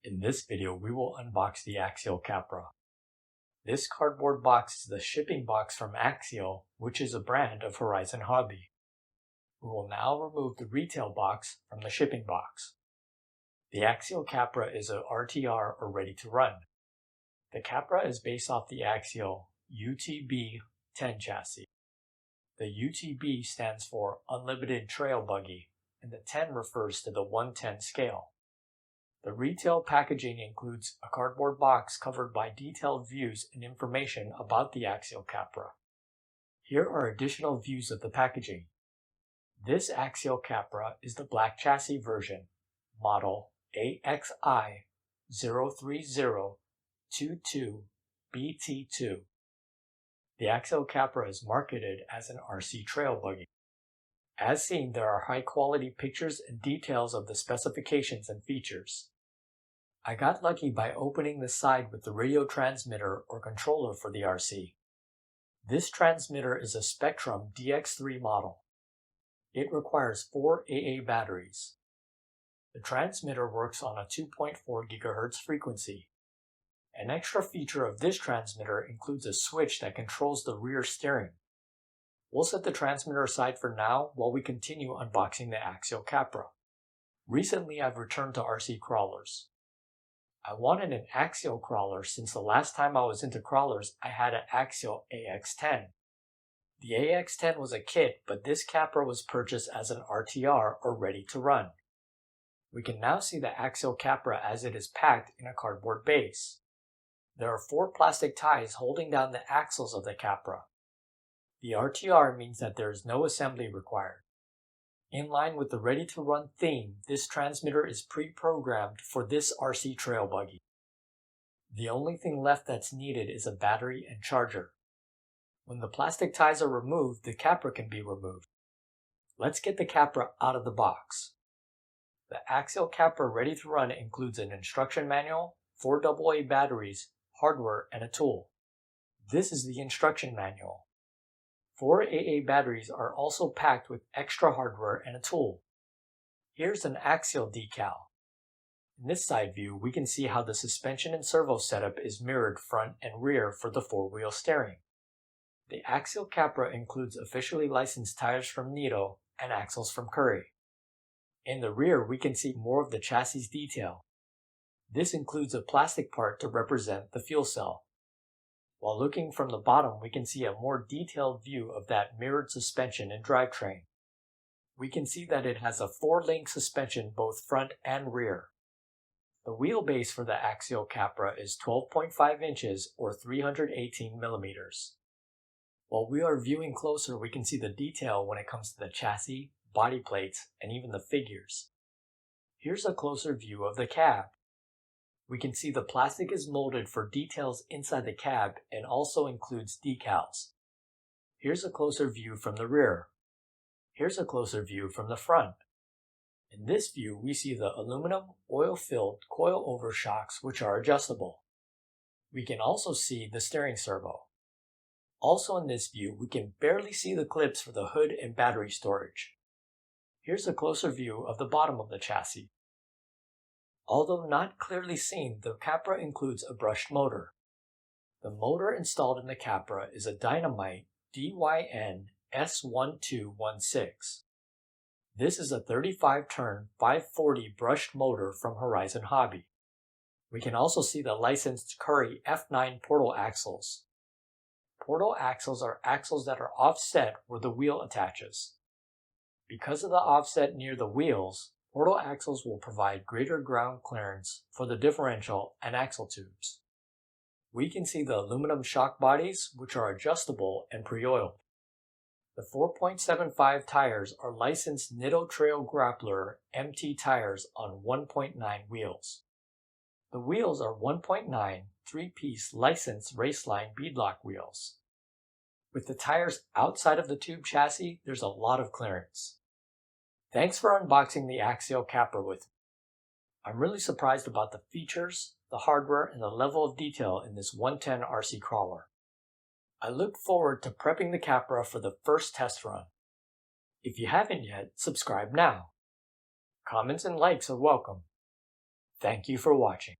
In this video, we will unbox the Axial Capra. This cardboard box is the shipping box from Axial, which is a brand of Horizon Hobby. We will now remove the retail box from the shipping box. The Axial Capra is a RTR or ready to run. The Capra is based off the Axial UTB-10 chassis. The UTB stands for Unlimited Trail Buggy, and the 10 refers to the 1/10 scale. The retail packaging includes a cardboard box covered by detailed views and information about the Axial Capra. Here are additional views of the packaging. This Axial Capra is the black chassis version, model AXI 03022BT2. The Axial Capra is marketed as an RC trail buggy. As seen, there are high-quality pictures and details of the specifications and features. I got lucky by opening the side with the radio transmitter or controller for the RC. This transmitter is a Spectrum DX3 model. It requires 4 AA batteries. The transmitter works on a 2.4 GHz frequency. An extra feature of this transmitter includes a switch that controls the rear steering. We'll set the transmitter aside for now while we continue unboxing the Axial Capra. Recently, I've returned to RC crawlers. I wanted an Axial crawler since the last time I was into crawlers I had an Axial AX10. The AX10 was a kit, but this Capra was purchased as an RTR or ready to run. We can now see the Axial Capra as it is packed in a cardboard base. There are 4 plastic ties holding down the axles of the Capra. The RTR means that there is no assembly required. In line with the ready-to-run theme, this transmitter is pre-programmed for this RC trail buggy. The only thing left that's needed is a battery and charger. When the plastic ties are removed, the Capra can be removed. Let's get the Capra out of the box. The Axial Capra ready to run includes an instruction manual, 4 AA batteries, hardware, and a tool. This is the instruction manual. 4 AA batteries are also packed with extra hardware and a tool. Here's an Axial decal. In this side view, we can see how the suspension and servo setup is mirrored front and rear for the 4-wheel steering. The Axial Capra includes officially licensed tires from Nitto and axles from Curry. In the rear, we can see more of the chassis detail. This includes a plastic part to represent the fuel cell. While looking from the bottom, we can see a more detailed view of that mirrored suspension and drivetrain. We can see that it has a 4-link suspension both front and rear. The wheelbase for the Axial Capra is 12.5 inches or 318 millimeters. While we are viewing closer, we can see the detail when it comes to the chassis, body plates, and even the figures. Here's a closer view of the cab. We can see the plastic is molded for details inside the cab and also includes decals. Here's a closer view from the rear. Here's a closer view from the front. In this view, we see the aluminum oil-filled coil-over shocks, which are adjustable. We can also see the steering servo. Also in this view, we can barely see the clips for the hood and battery storage. Here's a closer view of the bottom of the chassis. Although not clearly seen, the Capra includes a brushed motor. The motor installed in the Capra is a Dynamite DYN S1216. This is a 35-turn 540 brushed motor from Horizon Hobby. We can also see the licensed Curry F9 portal axles. Portal axles are axles that are offset where the wheel attaches. Because of the offset near the wheels, portal axles will provide greater ground clearance for the differential and axle tubes. We can see the aluminum shock bodies, which are adjustable and pre-oiled. The 4.75 tires are licensed Nitto Trail Grappler MT tires on 1.9 wheels. The wheels are 1.9 3-piece licensed Raceline beadlock wheels. With the tires outside of the tube chassis, there's a lot of clearance. Thanks for unboxing the Axial Capra with me. I'm really surprised about the features, the hardware, and the level of detail in this 110 RC crawler. I look forward to prepping the Capra for the first test run. If you haven't yet, subscribe now. Comments and likes are welcome. Thank you for watching.